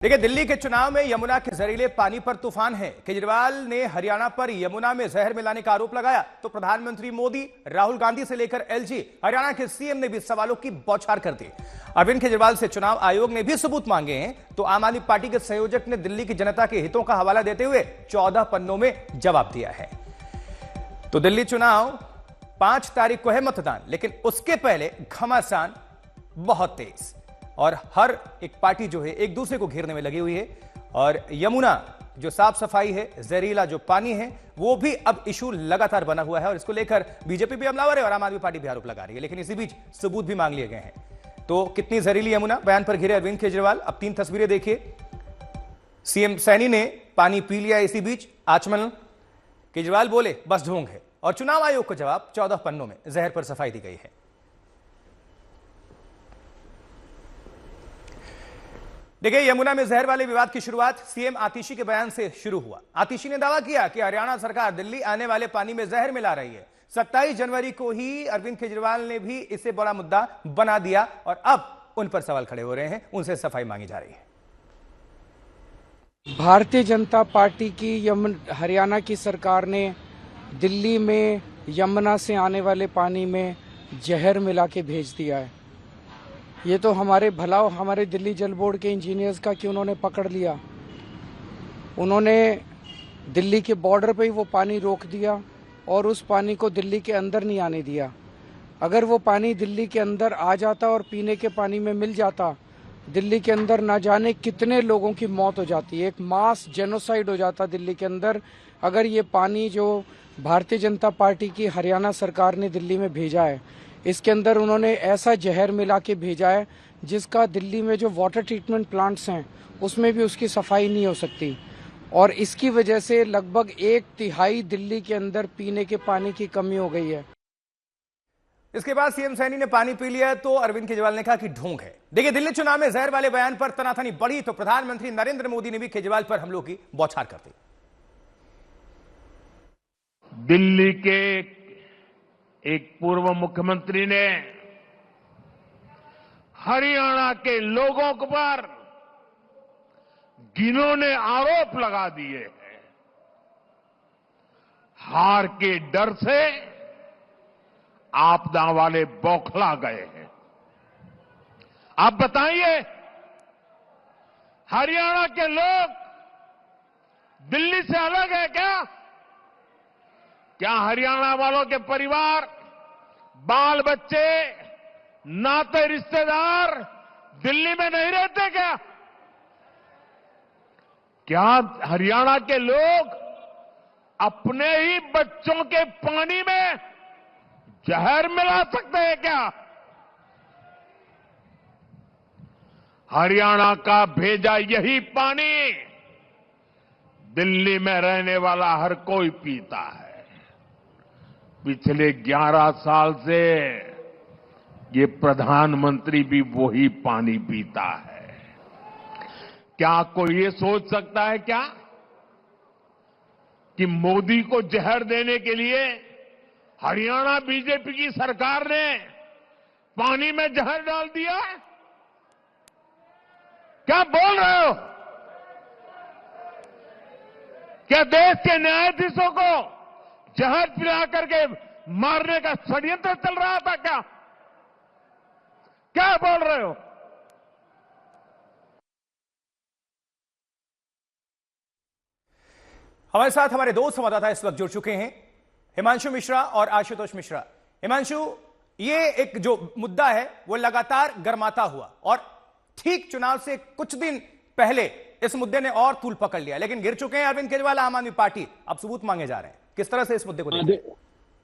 देखिए, दिल्ली के चुनाव में यमुना के जहरीले पानी पर तूफान है। केजरीवाल ने हरियाणा पर यमुना में जहर मिलाने का आरोप लगाया तो प्रधानमंत्री मोदी, राहुल गांधी से लेकर एलजी, हरियाणा के सीएम ने भी सवालों की बौछार कर दी। अरविंद केजरीवाल से चुनाव आयोग ने भी सबूत मांगे हैं तो आम आदमी पार्टी के संयोजक ने दिल्ली की जनता के हितों का हवाला देते हुए 14 पन्नों में जवाब दिया है। तो दिल्ली चुनाव 5 तारीख को है मतदान, लेकिन उसके पहले घमासान बहुत तेज और हर एक पार्टी जो है एक दूसरे को घेरने में लगी हुई है। और यमुना जो साफ सफाई है, जहरीला जो पानी है, वो भी अब इशू लगातार बना हुआ है और इसको लेकर बीजेपी भी हमलावर है और आम आदमी पार्टी भी आरोप लगा रही है। लेकिन इसी बीच सबूत भी मांग लिए गए हैं। तो कितनी जहरीली यमुना, बयान पर घिरे अरविंद केजरीवाल। अब 3 तस्वीरें देखिए। सीएम सैनी ने पानी पी लिया, इसी बीच आचमन। केजरीवाल बोले बस ढोंग है और चुनाव आयोग को जवाब 14 पन्नों में जहर पर सफाई दी गई है। देखिए, यमुना में जहर वाले विवाद की शुरुआत सीएम आतिशी के बयान से शुरू हुआ। आतिशी ने दावा किया कि हरियाणा सरकार दिल्ली आने वाले पानी में जहर मिला रही है। 27 जनवरी को ही अरविंद केजरीवाल ने भी इसे बड़ा मुद्दा बना दिया और अब उन पर सवाल खड़े हो रहे हैं, उनसे सफाई मांगी जा रही है। भारतीय जनता पार्टी की हरियाणा की सरकार ने दिल्ली में यमुना से आने वाले पानी में जहर मिला के भेज दिया है। ये तो हमारे भला हमारे दिल्ली जल बोर्ड के इंजीनियर्स का कि उन्होंने पकड़ लिया। उन्होंने दिल्ली के बॉर्डर पे ही वो पानी रोक दिया और उस पानी को दिल्ली के अंदर नहीं आने दिया। अगर वो पानी दिल्ली के अंदर आ जाता और पीने के पानी में मिल जाता, दिल्ली के अंदर ना जाने कितने लोगों की मौत हो जाती। एक मास जेनोसाइड हो जाता दिल्ली के अंदर अगर ये पानी जो भारतीय जनता पार्टी की हरियाणा सरकार ने दिल्ली में भेजा है, इसके अंदर उन्होंने ऐसा जहर मिला के भेजा है जिसका दिल्ली में जो वाटर ट्रीटमेंट प्लांट्स हैं उसमें भी उसकी सफाई नहीं हो सकती और इसकी वजह से लगभग 1/3 दिल्ली के अंदर पीने के पानी की कमी हो गई है। इसके बाद सीएम सैनी ने पानी पी लिया तो अरविंद केजरीवाल ने कहा कि ढोंग है। देखिए, दिल्ली चुनाव में जहर वाले बयान पर तनातनी बढ़ी तो प्रधानमंत्री नरेंद्र मोदी ने भी केजरीवाल पर हमलों की बौछार कर दी। दिल्ली के एक पूर्व मुख्यमंत्री ने हरियाणा के लोगों पर घिनौने आरोप लगा दिए हैं। हार के डर से आपदा वाले बौखला गए हैं। आप बताइए, हरियाणा के लोग दिल्ली से अलग है क्या? क्या हरियाणा वालों के परिवार, बाल बच्चे, नाते रिश्तेदार दिल्ली में नहीं रहते क्या? क्या हरियाणा के लोग अपने ही बच्चों के पानी में जहर मिला सकते हैं क्या? हरियाणा का भेजा यही पानी दिल्ली में रहने वाला हर कोई पीता है। पिछले 11 साल से ये प्रधानमंत्री भी वही पानी पीता है। क्या कोई ये सोच सकता है क्या कि मोदी को जहर देने के लिए हरियाणा बीजेपी की सरकार ने पानी में जहर डाल दिया? क्या बोल रहे हो? क्या देश के न्यायाधीशों को जहर पिला करके मारने का षड्यंत्र चल रहा था क्या? क्या बोल रहे हो? हमारे साथ हमारे 2 संवाददाता इस वक्त जुड़ चुके हैं, हिमांशु मिश्रा और आशुतोष मिश्रा। हिमांशु, ये एक जो मुद्दा है वो लगातार गर्माता हुआ और ठीक चुनाव से कुछ दिन पहले इस मुद्दे ने और तूल पकड़ लिया, लेकिन गिर चुके हैं अरविंद केजरीवाल, आम आदमी पार्टी। अब सबूत मांगे जा रहे हैं। किस तरह से इस मुद्दे को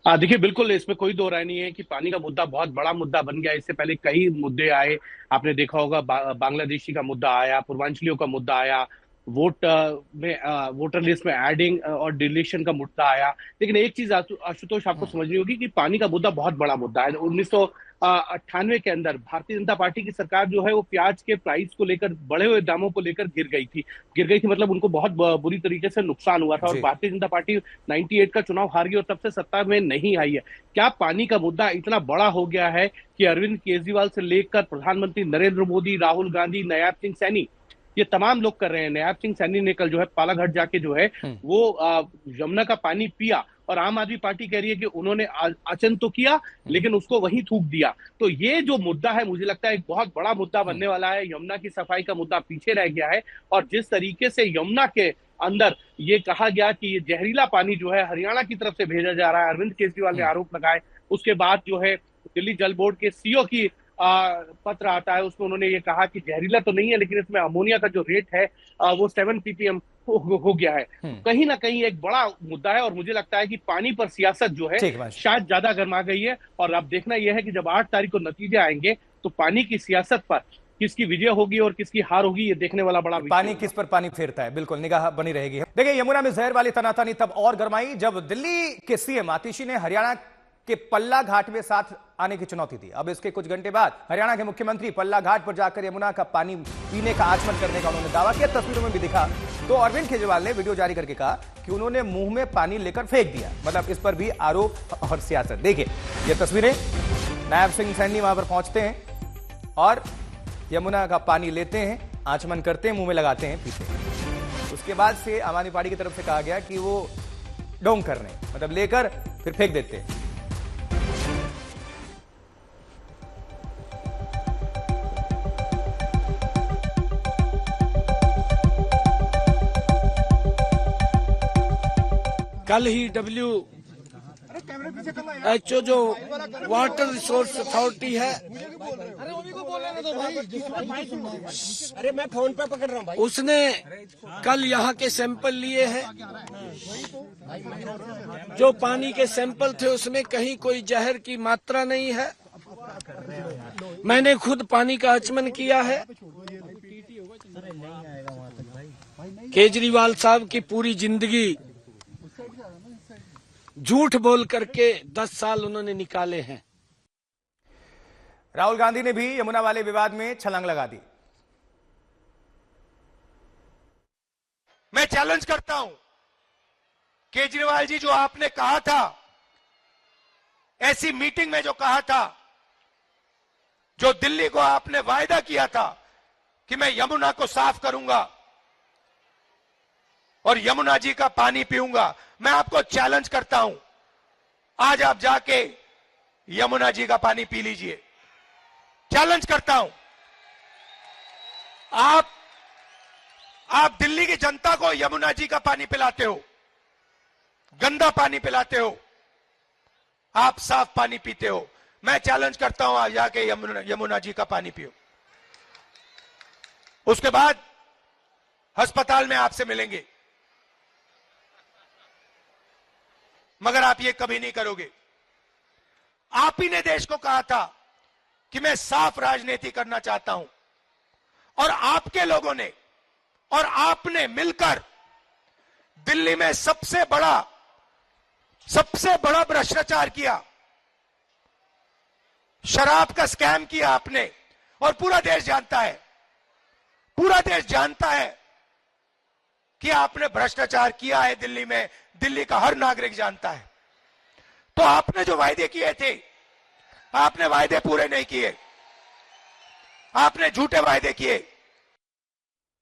देखिए, बिल्कुल इसमें कोई दो राय नहीं है कि पानी का मुद्दा बहुत बड़ा मुद्दा बन गया। इससे पहले कई मुद्दे आए, आपने देखा होगा, बांग्लादेशी का मुद्दा आया, पूर्वांचलियों का मुद्दा आया, वोटर लिस्ट में एडिंग और डिलीशन का मुद्दा आया। लेकिन एक चीज आशुतोष आपको समझनी होगी कि पानी का मुद्दा बहुत बड़ा मुद्दा है। 1998 के अंदर भारतीय जनता पार्टी की सरकार जो है वो प्याज के प्राइस को लेकर, बढ़े हुए दामों को लेकर गिर गई थी मतलब उनको बहुत बुरी तरीके से नुकसान हुआ था और भारतीय जनता पार्टी 98 का चुनाव हार गई और तब से सत्ता में नहीं आई है। क्या पानी का मुद्दा इतना बड़ा हो गया है कि अरविंद केजरीवाल से लेकर प्रधानमंत्री नरेंद्र मोदी, राहुल गांधी, नयाब सिंह सैनी ये तमाम लोग कर रहे हैं। नयाब सिंह सैनी ने कल जो है पालाघाट जाके जो है वो यमुना का पानी पिया, और आम आदमी पार्टी कह रही है कि उन्होंने आचरण तो किया लेकिन उसको वहीं थूक दिया। तो ये जो मुद्दा है मुझे लगता है एक बहुत बड़ा मुद्दा बनने वाला है। यमुना की सफाई का मुद्दा पीछे रह गया है, और जिस तरीके से यमुना के अंदर ये कहा गया कि ये जहरीला पानी जो है हरियाणा की तरफ से भेजा जा रहा है, अरविंद केजरीवाल ने आरोप लगाए। उसके बाद जो है दिल्ली जल बोर्ड के सीईओ की पत्र आता है, उसमें उन्होंने ये कहा कि जहरीला तो नहीं है लेकिन इसमें अमोनिया का जो रेट है वो 7 ppm हो गया है। कहीं ना कहीं एक बड़ा मुद्दा है, और मुझे लगता है कि पानी पर सियासत जो है शायद ज्यादा गर्मा गई है। और अब देखना यह है कि जब 8 तारीख को नतीजे आएंगे तो पानी की सियासत पर किसकी विजय होगी और किसकी हार होगी, ये देखने वाला बड़ा पानी किस पर पानी फेरता है, बिल्कुल निगाह बनी रहेगी। देखिए, यमुना में जहर वाली तनातनी तब और गरमाई जब दिल्ली के सीएम आतिशी ने हरियाणा के पल्ला घाट में साथ आने की चुनौती दी। अब इसके कुछ घंटे बाद हरियाणा के मुख्यमंत्री पल्ला घाट पर जाकर यमुना का पानी पीने का आचमन करने का उन्होंने दावा किया। तस्वीरों में भी दिखा तो अरविंद केजरीवाल ने वीडियो जारी करके कहा कि उन्होंने मुंह में पानी लेकर फेंक दिया। मतलब इस पर भी आरोप और सियासत। देखिए ये तस्वीरें, नायब सिंह सैनी वहां पर पहुंचते हैं और यमुना का पानी लेते हैं, आचमन करते हैं, मुंह में लगाते हैं, पीते हैं। उसके बाद से आम आदमी पार्टी की तरफ से कहा गया कि वो डोंग कर रहे हैं, मतलब लेकर फिर फेंक देते हैं। कल ही WHO जो वाटर रिसोर्स अथॉरिटी है, अरे मैं फोन पे पकड़ रहा हूँ भाई, उसने कल यहाँ के सैंपल लिए हैं। जो पानी के सैंपल थे उसमें कहीं कोई जहर की मात्रा नहीं है। मैंने खुद पानी का आचमन किया है। केजरीवाल साहब की पूरी जिंदगी झूठ बोल करके 10 साल उन्होंने निकाले हैं। राहुल गांधी ने भी यमुना वाले विवाद में छलांग लगा दी। मैं चैलेंज करता हूं, केजरीवाल जी, जो आपने कहा था, ऐसी मीटिंग में जो कहा था, जो दिल्ली को आपने वायदा किया था कि मैं यमुना को साफ करूंगा और यमुना जी का पानी पीऊंगा, मैं आपको चैलेंज करता हूं, आज आप जाके यमुना जी का पानी पी लीजिए। चैलेंज करता हूं। आप दिल्ली की जनता को यमुना जी का पानी पिलाते हो, गंदा पानी पिलाते हो, आप साफ पानी पीते हो। मैं चैलेंज करता हूं, आप जाके यमुना जी का पानी पियो। उसके बाद अस्पताल में आपसे मिलेंगे, मगर आप ये कभी नहीं करोगे। आप ही ने देश को कहा था कि मैं साफ राजनीति करना चाहता हूं, और आपके लोगों ने और आपने मिलकर दिल्ली में सबसे बड़ा भ्रष्टाचार किया, शराब का स्कैम किया आपने, और पूरा देश जानता है, पूरा देश जानता है कि आपने भ्रष्टाचार किया है दिल्ली में। दिल्ली का हर नागरिक जानता है। तो आपने जो वायदे किए थे, आपने वायदे पूरे नहीं किए, आपने झूठे वायदे किए।